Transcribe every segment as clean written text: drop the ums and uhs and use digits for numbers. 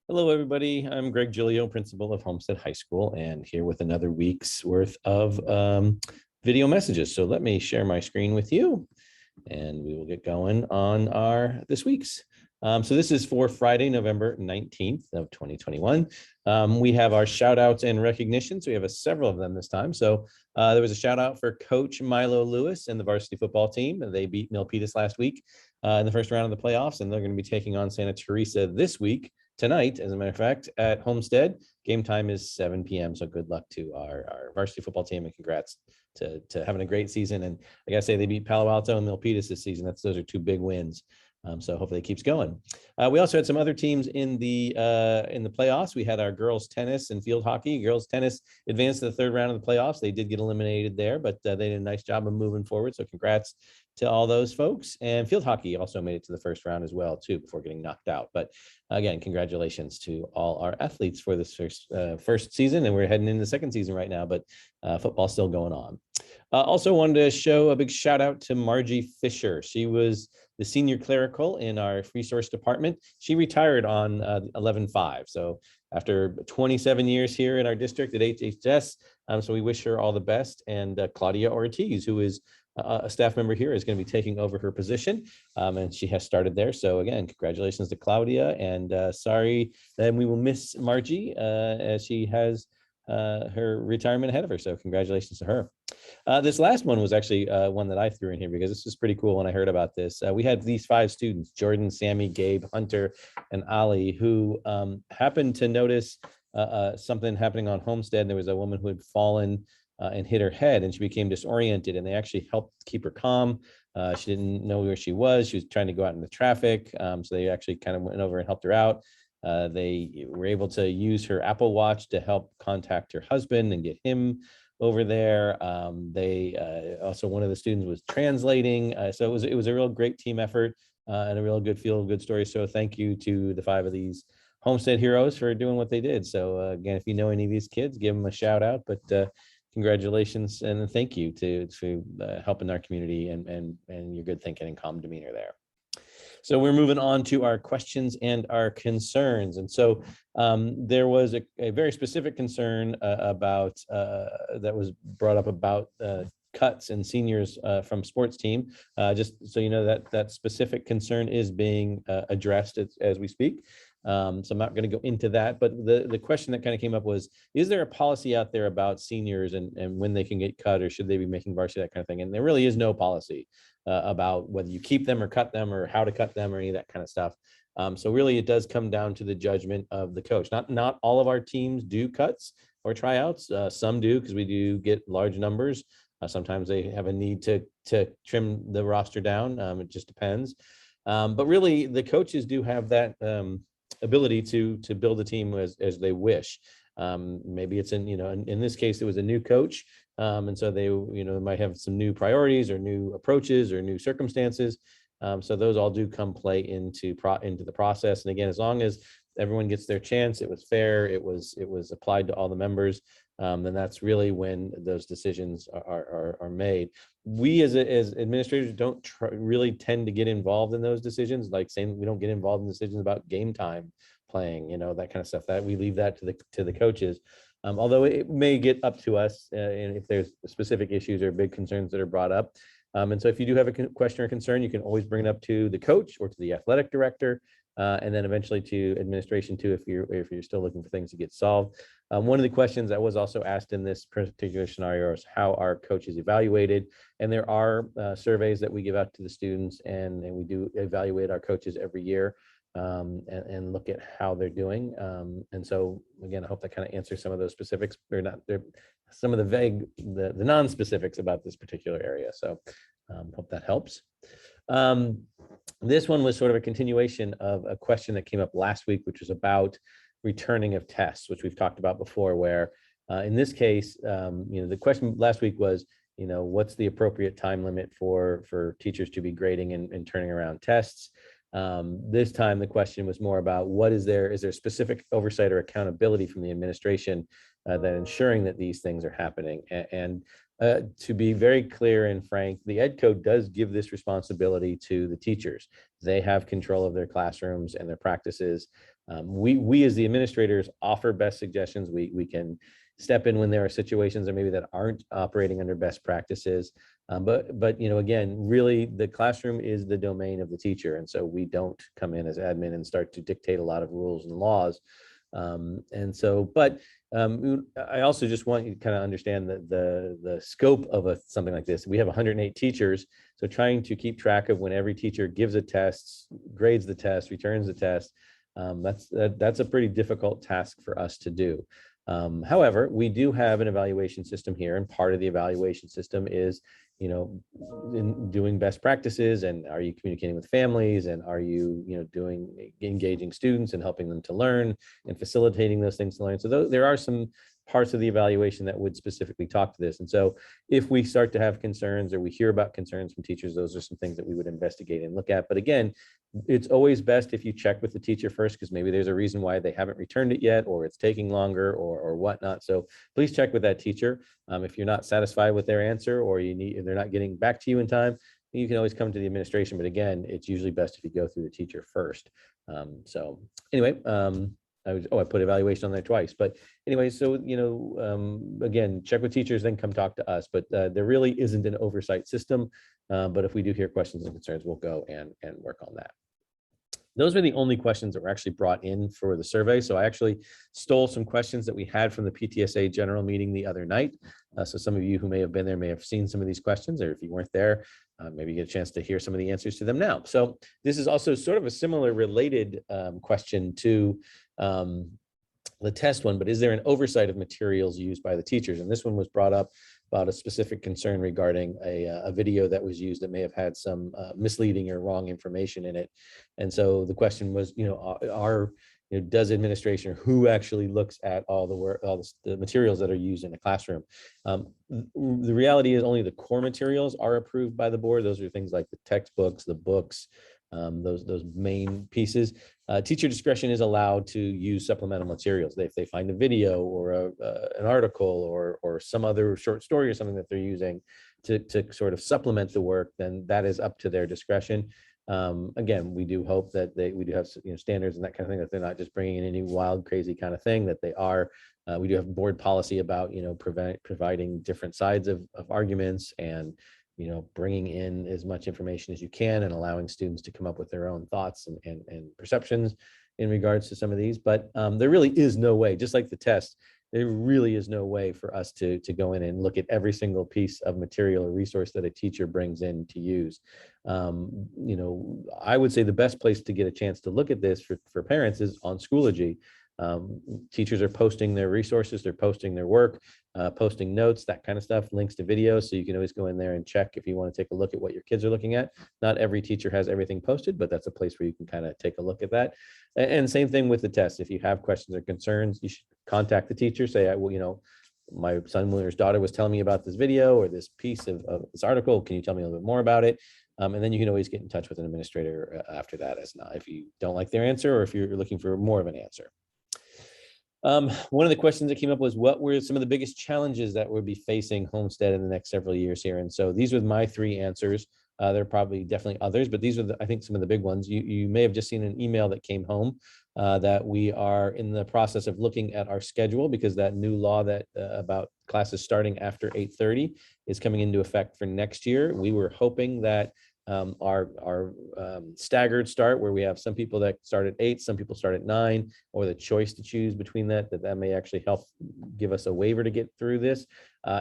Hello, everybody. I'm Greg Giglio, principal of Homestead High School, and here with another week's worth of video messages. So let me share my screen with you, and we will get going on our this week's. So this is for Friday, November 19th of 2021. We have our shout outs and recognitions. We have several of them this time. So there was a shout out for Coach Milo Lewis and the varsity football team. They beat Milpitas last week in the first round of the playoffs, and they're going to be taking on Santa Teresa this week, tonight, as a matter of fact, at Homestead. Game time is 7 p.m. So good luck to our varsity football team, and congrats to having a great season. And I gotta say, they beat Palo Alto and Milpitas this season. Those are two big wins. So hopefully it keeps going. We also had some other teams in the playoffs. We had our girls tennis and field hockey. Girls tennis advanced to the third round of the playoffs. They did get eliminated there, but they did a nice job of moving forward. So congrats to all those folks. And field hockey also made it to the first round as well, too, before getting knocked out. But again, congratulations to all our athletes for this first season. And we're heading into the second season right now, but football's still going on. Also wanted to show a big shout out to Margie Fisher. She was the senior clerical in our resource department. She retired on 11/5. So after 27 years here in our district at HHS, so we wish her all the best. And Claudia Ortiz, who is a staff member here, is going to be taking over her position, and she has started there. So again, congratulations to Claudia, and sorry that we will miss Margie as she has her retirement ahead of her. So congratulations to her. This last one was actually one that I threw in here because this was pretty cool when I heard about this. We had these 5 students, Jordan, Sammy, Gabe, Hunter, and Ali, who happened to notice something happening on Homestead. There was a woman who had fallen and hit her head, and she became disoriented, and they actually helped keep her calm. She didn't know where she was. She was trying to go out in the traffic. So they actually kind of went over and helped her out. They were able to use her Apple Watch to help contact her husband and get him over there. They also, one of the students was translating. So it was a real great team effort and a real good good story. So thank you to the 5 of these Homestead heroes for doing what they did. So again, if you know any of these kids, give them a shout out. But congratulations and thank you to helping our community and your good thinking and calm demeanor there. So we're moving on to our questions and our concerns. And so there was a very specific concern about that was brought up about cuts and seniors from sports team. Just so you know, that specific concern is being addressed as we speak. So I'm not going to go into that, but the question that kind of came up was, is there a policy out there about seniors and when they can get cut, or should they be making varsity, that kind of thing? And there really is no policy about whether you keep them or cut them or how to cut them or any of that kind of stuff. So really it does come down to the judgment of the coach. Not all of our teams do cuts or tryouts. Some do, because we do get large numbers. Sometimes they have a need to trim the roster down. It just depends. But really the coaches do have that ability to build a team as they wish. Maybe it's in this case, it was a new coach. And so they, might have some new priorities or new approaches or new circumstances. So those all do come play into the process. And again, as long as everyone gets their chance, it was fair, it was applied to all the members, then that's really when those decisions are made. We as administrators don't really tend to get involved in those decisions, like saying we don't get involved in decisions about game time playing, that kind of stuff. That we leave that to the coaches. Although it may get up to us and if there's specific issues or big concerns that are brought up. And so if you do have a question or concern, you can always bring it up to the coach or to the athletic director, and then eventually to administration too, if you're still looking for things to get solved. One of the questions that was also asked in this particular scenario is how our coaches evaluated. And there are surveys that we give out to the students, and we do evaluate our coaches every year. And look at how they're doing. And so again, I hope that kind of answers some of those specifics, or not, some of the vague, the non-specifics about this particular area. So hope that helps. This one was sort of a continuation of a question that came up last week, which was about returning of tests, which we've talked about before, where in this case, the question last week was, what's the appropriate time limit for teachers to be grading and turning around tests? This time the question was more about is there specific oversight or accountability from the administration that ensuring that these things are happening. And To be very clear and frank, the Ed Code does give this responsibility to the teachers. They have control of their classrooms and their practices. We as the administrators offer best suggestions. We can step in when there are situations or maybe that aren't operating under best practices. But again, really the classroom is the domain of the teacher. And so we don't come in as admin and start to dictate a lot of rules and laws. But I also just want you to kind of understand the scope of something like this. We have 108 teachers, so trying to keep track of when every teacher gives a test, grades the test, returns the test, that's a pretty difficult task for us to do. However, we do have an evaluation system here, and part of the evaluation system is in doing best practices, and are you communicating with families, and are you engaging students and helping them to learn and facilitating those things to learn. So there are some parts of the evaluation that would specifically talk to this. And so if we start to have concerns or we hear about concerns from teachers, those are some things that we would investigate and look at. But again, it's always best if you check with the teacher first, because maybe there's a reason why they haven't returned it yet, or it's taking longer or whatnot. So please check with that teacher. If you're not satisfied with their answer, or they're not getting back to you in time, you can always come to the administration. But again, it's usually best if you go through the teacher first. So anyway, I put evaluation on there twice, but anyway, so, again, check with teachers, then come talk to us. But there really isn't an oversight system. But if we do hear questions and concerns, we'll go and work on that. Those were the only questions that were actually brought in for the survey. So I actually stole some questions that we had from the PTSA general meeting the other night. So some of you who may have been there may have seen some of these questions, or if you weren't there, maybe you get a chance to hear some of the answers to them now. So this is also sort of a similar related question to the test one, but is there an oversight of materials used by the teachers? And this one was brought up about a specific concern regarding a video that was used that may have had some misleading or wrong information in it. And so the question was, does administration, or who actually looks at all the work, all the materials that are used in a classroom? The reality is only the core materials are approved by the board. Those are things like the textbooks, the books, those main pieces. Teacher discretion is allowed to use supplemental materials. If they find a video or an article or some other short story or something that they're using to sort of supplement the work, then that is up to their discretion. Again, we do hope that we do have standards and that kind of thing, that they're not just bringing in any wild, crazy kind of thing, that they are. We do have board policy about providing different sides of arguments, and bringing in as much information as you can, and allowing students to come up with their own thoughts and perceptions in regards to some of these. But there really is no way, just like the test, there really is no way for us to go in and look at every single piece of material or resource that a teacher brings in to use. I would say the best place to get a chance to look at this for parents is on Schoology. Teachers are posting their resources, they're posting their work, posting notes, that kind of stuff, links to videos. So you can always go in there and check if you want to take a look at what your kids are looking at. Not every teacher has everything posted, but that's a place where you can kind of take a look at that. And same thing with the test. If you have questions or concerns, you should contact the teacher. Say, my son or his daughter was telling me about this video or this piece of this article. Can you tell me a little bit more about it? And then you can always get in touch with an administrator after that, if you don't like their answer, or if you're looking for more of an answer. One of the questions that came up was, what were some of the biggest challenges that we'll be facing Homestead in the next several years here? And so these were my three answers. There are probably definitely others, but these are, I think, some of the big ones. You may have just seen an email that came home that we are in the process of looking at our schedule, because that new law that about classes starting after 8:30 is coming into effect for next year. We were hoping that our staggered start, where we have some people that start at 8, some people start at 9, or the choice to choose between that may actually help give us a waiver to get through this.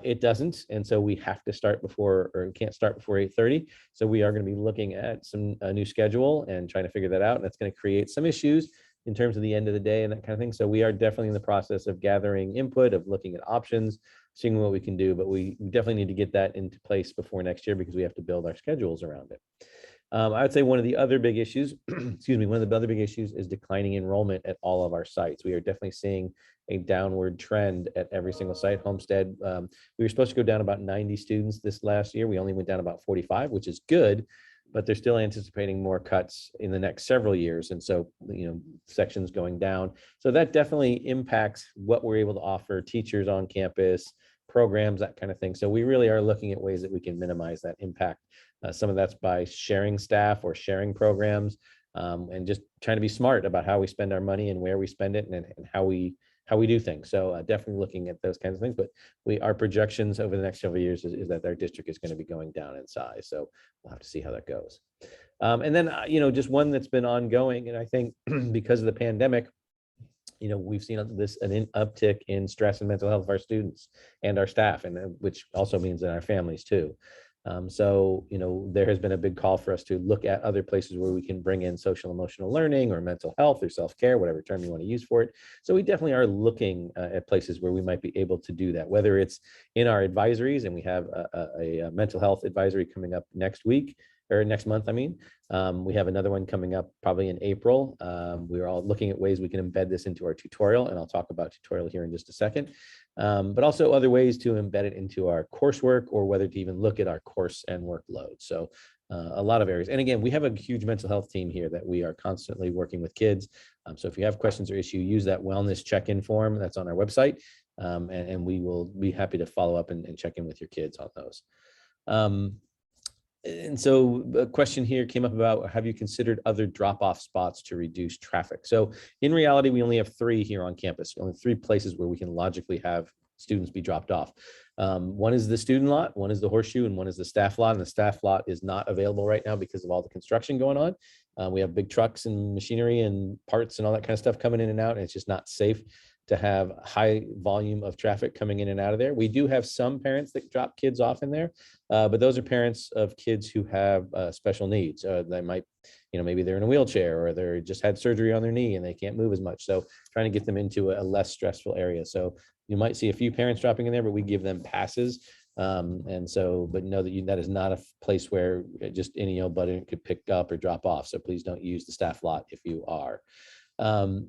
It doesn't, and so we have to start before, or can't start before 8:30. So we are going to be looking at a new schedule and trying to figure that out, and that's going to create some issues in terms of the end of the day and that kind of thing. So we are definitely in the process of gathering input, of looking at options, seeing what we can do, but we definitely need to get that into place before next year, because we have to build our schedules around it. I would say one of the other big issues, one of the other big issues is declining enrollment at all of our sites. We are definitely seeing a downward trend at every single site. Homestead, we were supposed to go down about 90 students this last year. We only went down about 45, which is good, but they're still anticipating more cuts in the next several years. And so, sections going down. So that definitely impacts what we're able to offer teachers on campus, programs, that kind of thing. So we really are looking at ways that we can minimize that impact. Some of that's by sharing staff or sharing programs, and just trying to be smart about how we spend our money and where we spend it, and how we do things. So definitely looking at those kinds of things. But our projections over the next several years is that our district is going to be going down in size. So we'll have to see how that goes. And then, just one that's been ongoing, and I think because of the pandemic, we've seen an uptick in stress and mental health of our students and our staff, and which also means in our families too. So, there has been a big call for us to look at other places where we can bring in social emotional learning or mental health or self-care, whatever term you want to use for it. So we definitely are looking at places where we might be able to do that, whether it's in our advisories, and we have a mental health advisory coming up next week, or next month, I mean. We have another one coming up probably in April. We're all looking at ways we can embed this into our tutorial, and I'll talk about tutorial here in just a second. But also other ways to embed it into our coursework, or whether to even look at our course and workload. So a lot of areas. And again, we have a huge mental health team here that we are constantly working with kids. So if you have questions or issues, use that wellness check-in form that's on our website. And we will be happy to follow up and check in with your kids on those. And so a question here came up about, have you considered other drop-off spots to reduce traffic? So in reality, we only have 3 here on campus, only 3 places where we can logically have students be dropped off. One is the student lot, one is the horseshoe, and one is the staff lot. And the staff lot is not available right now because of all the construction going on. We have big trucks and machinery and parts and all that kind of stuff coming in and out, and it's just not safe to have high volume of traffic coming in and out of there. We do have some parents that drop kids off in there, but those are parents of kids who have special needs. They might, maybe they're in a wheelchair, or they're just had surgery on their knee and they can't move as much. So trying to get them into a less stressful area. So you might see a few parents dropping in there, but we give them passes. And so, but know that that is not a place where just any old buddy could pick up or drop off. So please don't use the staff lot if you are.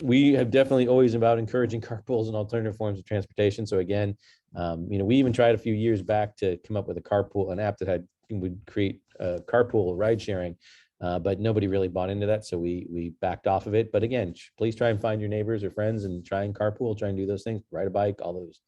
We have definitely always about encouraging carpools and alternative forms of transportation. So again, we even tried a few years back to come up with an app that would create carpool ride sharing, but nobody really bought into that. So we backed off of it. But again, please try and find your neighbors or friends and try and carpool, try and do those things, ride a bike, all those.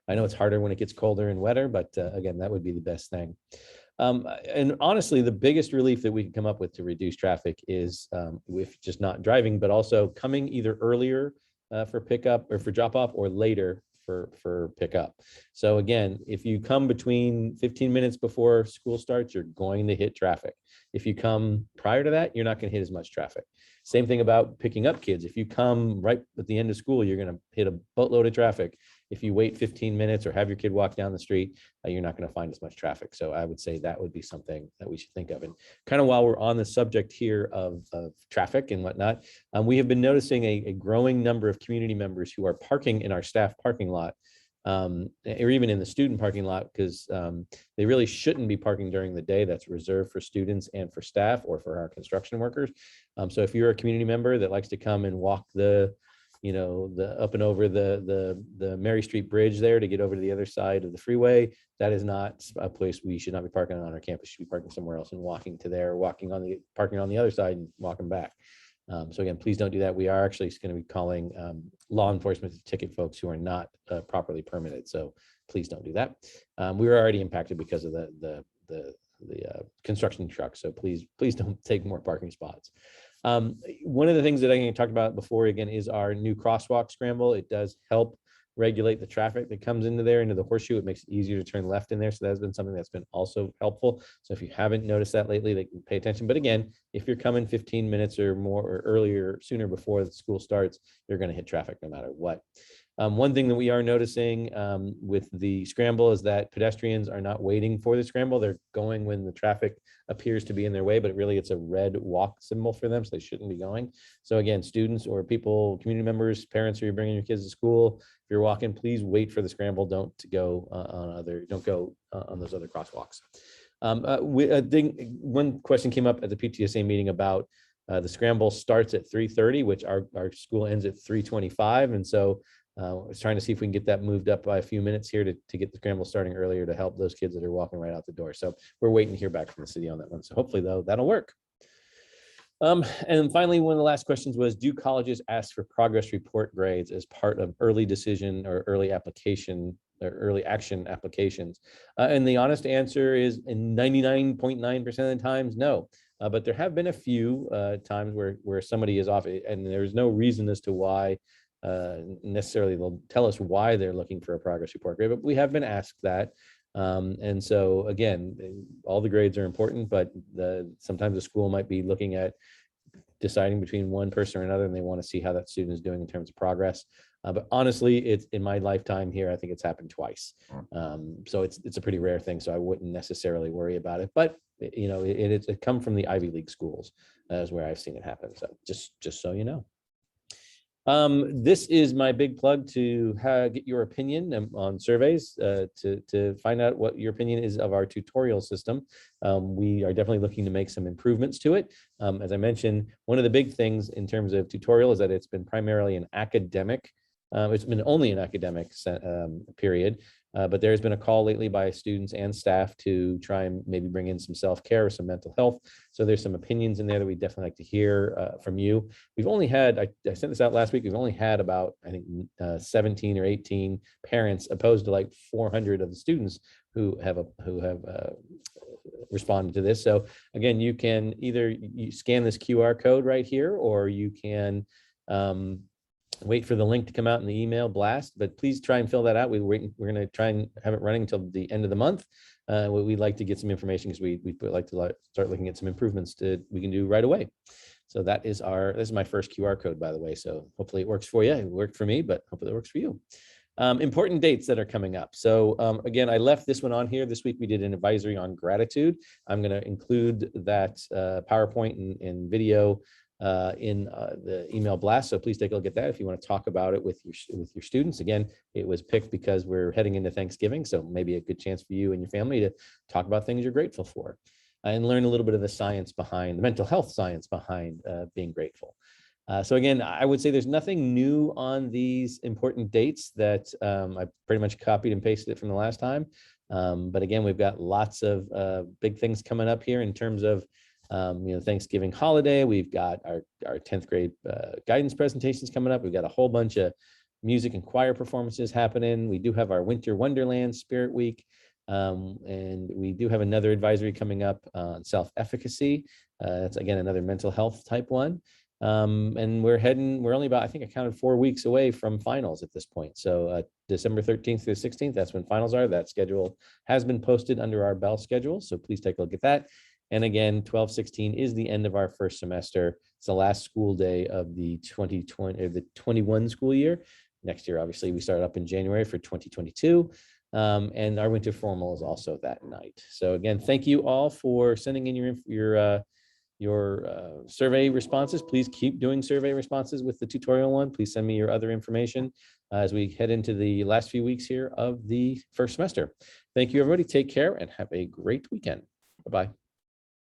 I know it's harder when it gets colder and wetter, but again, that would be the best thing. And honestly, the biggest relief that we can come up with to reduce traffic is with just not driving, but also coming either earlier for pickup or for drop off, or later for pickup. So again, if you come between 15 minutes before school starts, you're going to hit traffic. If you come prior to that, you're not going to hit as much traffic. Same thing about picking up kids. If you come right at the end of school, you're going to hit a boatload of traffic. If you wait 15 minutes or have your kid walk down the street, you're not going to find as much traffic. So I would say that would be something that we should think of. And kind of while we're on the subject here of traffic and whatnot, we have been noticing a growing number of community members who are parking in our staff parking lot, or even in the student parking lot, because they really shouldn't be parking during the day. That's reserved for students and for staff, or for our construction workers. So if you're a community member that likes to come and walk the up and over the Mary Street Bridge there to get over to the other side of the freeway, that is not a place we should not be parking on our campus. You should be parking somewhere else and walking to there, parking on the other side and walking back. So again, please don't do that. We are actually going to be calling law enforcement to ticket folks who are not properly permitted. So please don't do that. We were already impacted because of the construction trucks. So please don't take more parking spots. One of the things that I talked about before, again, is our new crosswalk scramble. It does help regulate the traffic that comes into the horseshoe. It makes it easier to turn left in there. So that's been something that's been also helpful. So if you haven't noticed that lately, they can pay attention. But again, if you're coming 15 minutes or more or earlier, sooner before the school starts, you're going to hit traffic no matter what. One thing that we are noticing with the scramble is that pedestrians are not waiting for the scramble. They're going when the traffic appears to be in their way, but really it's a red walk symbol for them, so they shouldn't be going. So again, students or people, community members, parents, who are bringing your kids to school, if you're walking, please wait for the scramble. Don't go on those other crosswalks. I think one question came up at the PTSA meeting about the scramble starts at 3:30, which our school ends at 3:25, and so I was trying to see if we can get that moved up by a few minutes here to get the scramble starting earlier to help those kids that are walking right out the door. So we're waiting to hear back from the city on that one. So hopefully, though, that'll work. And finally, one of the last questions was, do colleges ask for progress report grades as part of early decision or early application their early action applications. And the honest answer is in 99.9% of the times, no. But there have been a few times where somebody is off, and there's no reason as to why necessarily they'll tell us why they're looking for a progress report grade, but we have been asked that. And so again, all the grades are important, but sometimes the school might be looking at deciding between one person or another, and they want to see how that student is doing in terms of progress. But honestly, it's in my lifetime here, I think it's happened twice. So it's a pretty rare thing. So I wouldn't necessarily worry about it. But you know, it come from the Ivy League schools is where I've seen it happen. So just so you know. This is my big plug to get your opinion on surveys to find out what your opinion is of our tutorial system. We are definitely looking to make some improvements to it. As I mentioned, one of the big things in terms of tutorial is that it's been primarily an academic. It's been only an academic period, but there's been a call lately by students and staff to try and maybe bring in some self-care or some mental health. So there's some opinions in there that we definitely like to hear from you. We've only had, I sent this out last week, we've only had about, I think, 17 or 18 parents opposed to like 400 of the students who have responded to this. So again, you can either you scan this QR code right here, or you can wait for the link to come out in the email blast, but please try and fill that out. We're going to try and have it running until the end of the month. We'd like to get some information because we like to start looking at some improvements we can do right away. So this is my first QR code, by the way. So hopefully it works for you. It worked for me, but hopefully it works for you. Important dates that are coming up. So again, I left this one on here. This week we did an advisory on gratitude. I'm going to include that PowerPoint and video in the email blast. So please take a look at that if you want to talk about it with your students. Again, it was picked because we're heading into Thanksgiving, so maybe a good chance for you and your family to talk about things you're grateful for and learn a little bit of the science behind the mental health science behind being grateful. So again, I would say there's nothing new on these important dates that I pretty much copied and pasted it from the last time. But again, we've got lots of big things coming up here in terms of Thanksgiving holiday. We've got our 10th grade guidance presentations coming up. We've got a whole bunch of music and choir performances happening. We do have our Winter Wonderland Spirit Week. And we do have another advisory coming up on self-efficacy. That's again, another mental health type one. And we're only about, I think I counted 4 weeks away from finals at this point. So December 13th through 16th, that's when finals are. That schedule has been posted under our bell schedule. So please take a look at that. And again, 12/16 is the end of our first semester. It's the last school day of the 2020 or the 21 school year. Next year, obviously, we start up in January for 2022. And our winter formal is also that night. So again, thank you all for sending in your survey responses. Please keep doing survey responses with the tutorial one. Please send me your other information as we head into the last few weeks here of the first semester. Thank you, everybody. Take care and have a great weekend. Bye-bye.